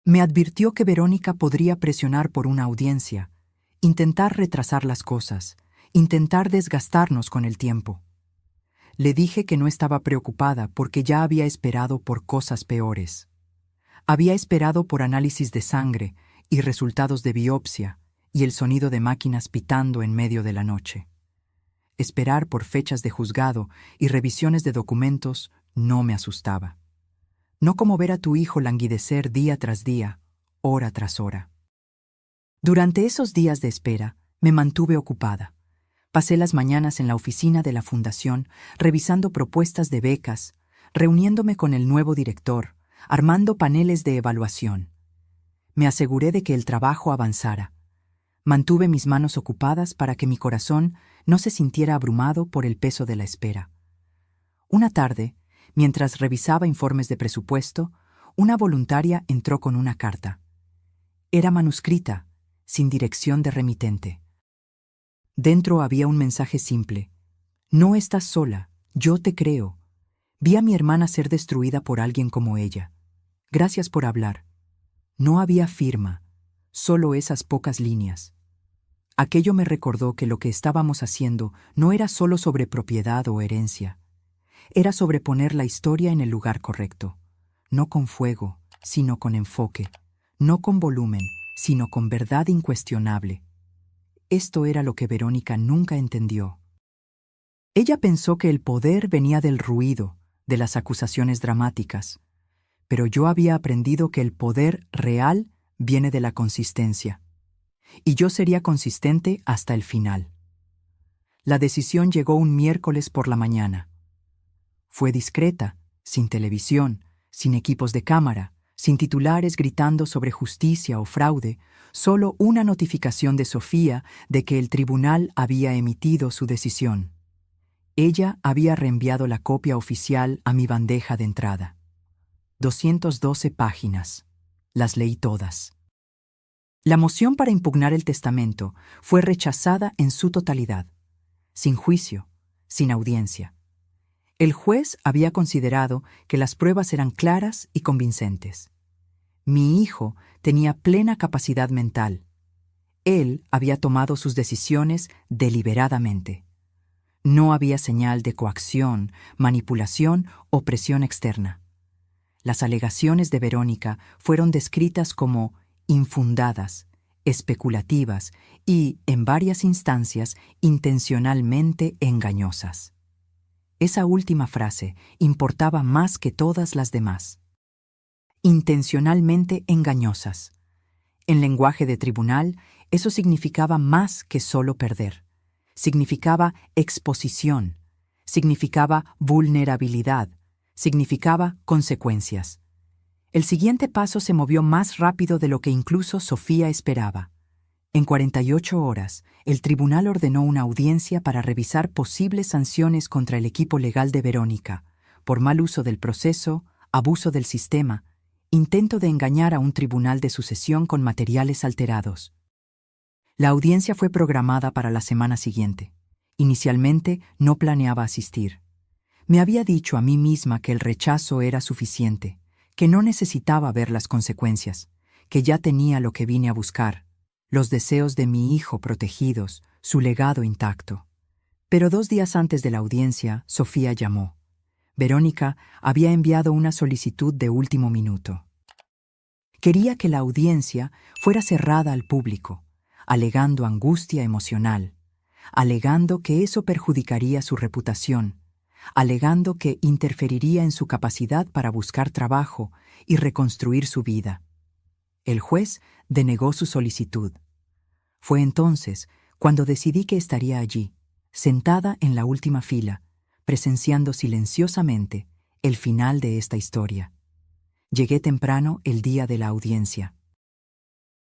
Me advirtió que Verónica podría presionar por una audiencia, intentar retrasar las cosas, intentar desgastarnos con el tiempo. Le dije que no estaba preocupada porque ya había esperado por cosas peores. Había esperado por análisis de sangre y resultados de biopsia y el sonido de máquinas pitando en medio de la noche. Esperar por fechas de juzgado y revisiones de documentos no me asustaba. No como ver a tu hijo languidecer día tras día, hora tras hora. Durante esos días de espera, me mantuve ocupada. Pasé las mañanas en la oficina de la fundación, revisando propuestas de becas, reuniéndome con el nuevo director, armando paneles de evaluación. Me aseguré de que el trabajo avanzara. Mantuve mis manos ocupadas para que mi corazón no se sintiera abrumado por el peso de la espera. Una tarde, mientras revisaba informes de presupuesto, una voluntaria entró con una carta. Era manuscrita, sin dirección de remitente. Dentro había un mensaje simple. No estás sola, yo te creo. Vi a mi hermana ser destruida por alguien como ella. Gracias por hablar. No había firma, solo esas pocas líneas. Aquello me recordó que lo que estábamos haciendo no era solo sobre propiedad o herencia. Era sobre poner la historia en el lugar correcto. No con fuego, sino con enfoque. No con volumen, sino con verdad incuestionable. Esto era lo que Verónica nunca entendió. Ella pensó que el poder venía del ruido, de las acusaciones dramáticas, pero yo había aprendido que el poder real viene de la consistencia, y yo sería consistente hasta el final. La decisión llegó un miércoles por la mañana. Fue discreta, sin televisión, sin equipos de cámara, sin titulares gritando sobre justicia o fraude, solo una notificación de Sofía de que el tribunal había emitido su decisión. Ella había reenviado la copia oficial a mi bandeja de entrada. 212 páginas. Las leí todas. La moción para impugnar el testamento fue rechazada en su totalidad, sin juicio, sin audiencia. El juez había considerado que las pruebas eran claras y convincentes. Mi hijo tenía plena capacidad mental. Él había tomado sus decisiones deliberadamente. No había señal de coacción, manipulación o presión externa. Las alegaciones de Verónica fueron descritas como infundadas, especulativas y, en varias instancias, intencionalmente engañosas. Esa última frase importaba más que todas las demás. Intencionalmente engañosas. En lenguaje de tribunal, eso significaba más que solo perder. Significaba exposición, significaba vulnerabilidad, significaba consecuencias. El siguiente paso se movió más rápido de lo que incluso Sofía esperaba. En 48 horas, el tribunal ordenó una audiencia para revisar posibles sanciones contra el equipo legal de Verónica, por mal uso del proceso, abuso del sistema, intento de engañar a un tribunal de sucesión con materiales alterados. La audiencia fue programada para la semana siguiente. Inicialmente no planeaba asistir. Me había dicho a mí misma que el rechazo era suficiente, que no necesitaba ver las consecuencias, que ya tenía lo que vine a buscar, los deseos de mi hijo protegidos, su legado intacto. Pero 2 días antes de la audiencia, Sofía llamó. Verónica había enviado una solicitud de último minuto. Quería que la audiencia fuera cerrada al público, alegando angustia emocional, alegando que eso perjudicaría su reputación, alegando que interferiría en su capacidad para buscar trabajo y reconstruir su vida. El juez denegó su solicitud. Fue entonces cuando decidí que estaría allí, sentada en la última fila, presenciando silenciosamente el final de esta historia. Llegué temprano el día de la audiencia.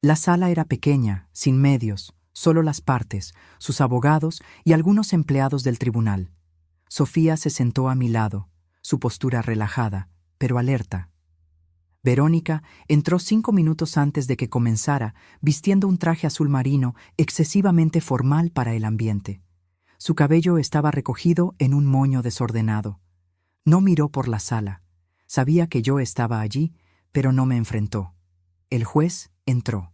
La sala era pequeña, sin medios, solo las partes, sus abogados y algunos empleados del tribunal. Sofía se sentó a mi lado, su postura relajada, pero alerta. Verónica entró 5 minutos antes de que comenzara, vistiendo un traje azul marino excesivamente formal para el ambiente. Su cabello estaba recogido en un moño desordenado. No miró por la sala. Sabía que yo estaba allí, pero no me enfrentó. El juez entró.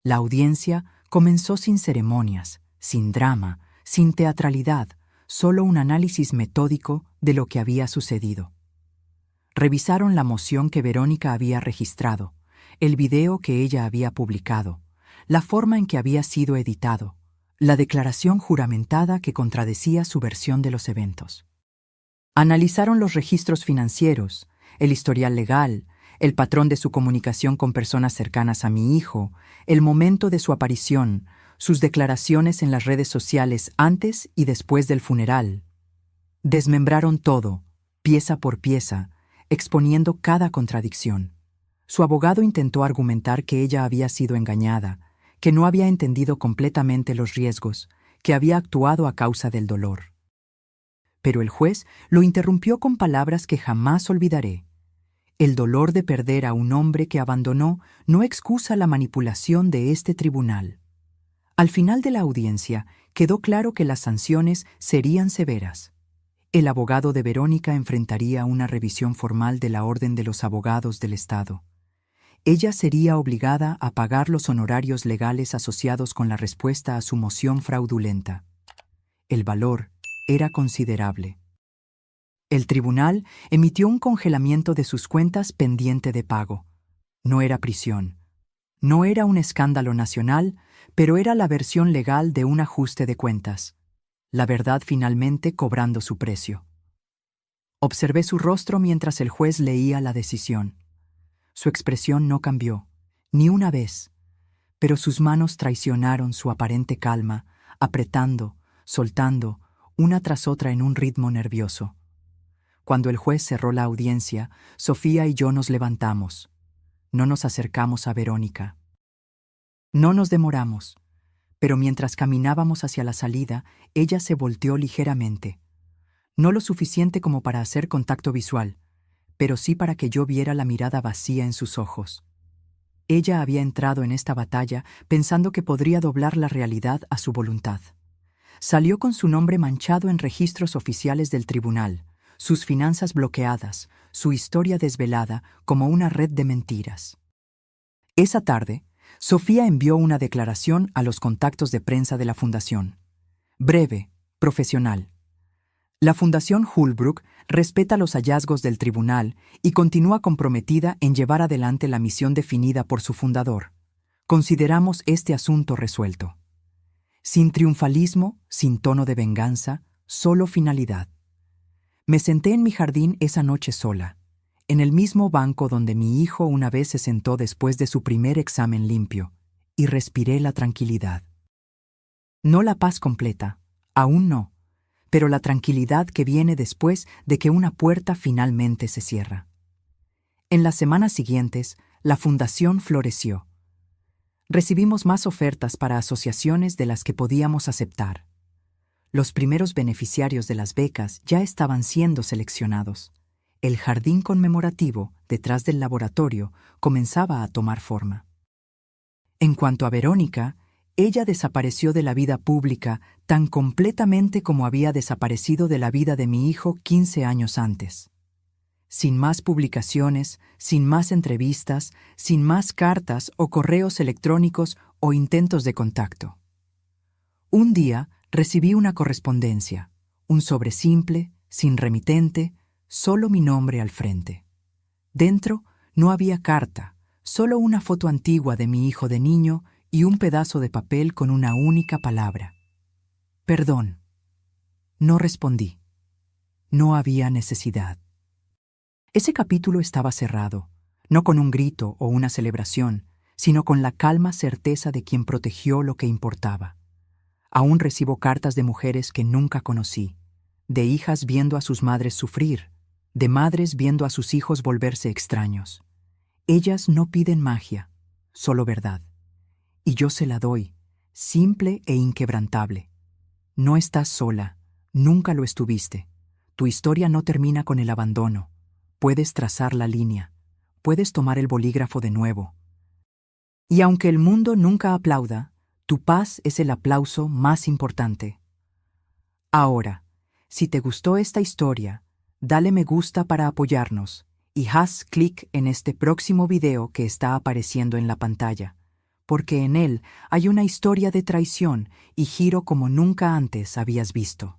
La audiencia comenzó sin ceremonias, sin drama, sin teatralidad, solo un análisis metódico de lo que había sucedido. Revisaron la moción que Verónica había registrado, el video que ella había publicado, la forma en que había sido editado, la declaración juramentada que contradecía su versión de los eventos. Analizaron los registros financieros, el historial legal, el patrón de su comunicación con personas cercanas a mi hijo, el momento de su aparición, sus declaraciones en las redes sociales antes y después del funeral. Desmembraron todo, pieza por pieza, exponiendo cada contradicción. Su abogado intentó argumentar que ella había sido engañada, que no había entendido completamente los riesgos, que había actuado a causa del dolor. Pero el juez lo interrumpió con palabras que jamás olvidaré. El dolor de perder a un hombre que abandonó no excusa la manipulación de este tribunal. Al final de la audiencia, quedó claro que las sanciones serían severas. El abogado de Verónica enfrentaría una revisión formal de la Orden de los Abogados del Estado. Ella sería obligada a pagar los honorarios legales asociados con la respuesta a su moción fraudulenta. El valor era considerable. El tribunal emitió un congelamiento de sus cuentas pendiente de pago. No era prisión. No era un escándalo nacional, pero era la versión legal de un ajuste de cuentas. La verdad finalmente cobrando su precio. Observé su rostro mientras el juez leía la decisión. Su expresión no cambió, ni una vez, pero sus manos traicionaron su aparente calma, apretando, soltando, una tras otra en un ritmo nervioso. Cuando el juez cerró la audiencia, Sofía y yo nos levantamos. No nos acercamos a Verónica. No nos demoramos, pero mientras caminábamos hacia la salida, ella se volteó ligeramente. No lo suficiente como para hacer contacto visual, pero sí para que yo viera la mirada vacía en sus ojos. Ella había entrado en esta batalla pensando que podría doblar la realidad a su voluntad. Salió con su nombre manchado en registros oficiales del tribunal, sus finanzas bloqueadas, su historia desvelada como una red de mentiras. Esa tarde, Sofía envió una declaración a los contactos de prensa de la Fundación. Breve, profesional. La Fundación Holbrook respeta los hallazgos del tribunal y continúa comprometida en llevar adelante la misión definida por su fundador. Consideramos este asunto resuelto. Sin triunfalismo, sin tono de venganza, solo finalidad. Me senté en mi jardín esa noche sola, en el mismo banco donde mi hijo una vez se sentó después de su primer examen limpio, y respiré la tranquilidad. No la paz completa, aún no, pero la tranquilidad que viene después de que una puerta finalmente se cierra. En las semanas siguientes, la fundación floreció. Recibimos más ofertas para asociaciones de las que podíamos aceptar. Los primeros beneficiarios de las becas ya estaban siendo seleccionados. El jardín conmemorativo, detrás del laboratorio, comenzaba a tomar forma. En cuanto a Verónica, ella desapareció de la vida pública tan completamente como había desaparecido de la vida de mi hijo 15 años antes. Sin más publicaciones, sin más entrevistas, sin más cartas o correos electrónicos o intentos de contacto. Un día recibí una correspondencia, un sobre simple, sin remitente, solo mi nombre al frente. Dentro no había carta, solo una foto antigua de mi hijo de niño y un pedazo de papel con una única palabra. Perdón. No respondí. No había necesidad. Ese capítulo estaba cerrado, no con un grito o una celebración, sino con la calma certeza de quien protegió lo que importaba. Aún recibo cartas de mujeres que nunca conocí, de hijas viendo a sus madres sufrir, de madres viendo a sus hijos volverse extraños. Ellas no piden magia, solo verdad. Y yo se la doy, simple e inquebrantable. No estás sola, nunca lo estuviste. Tu historia no termina con el abandono. Puedes trazar la línea, puedes tomar el bolígrafo de nuevo. Y aunque el mundo nunca aplauda, tu paz es el aplauso más importante. Ahora, si te gustó esta historia, dale me gusta para apoyarnos y haz clic en este próximo video que está apareciendo en la pantalla, porque en él hay una historia de traición y giro como nunca antes habías visto.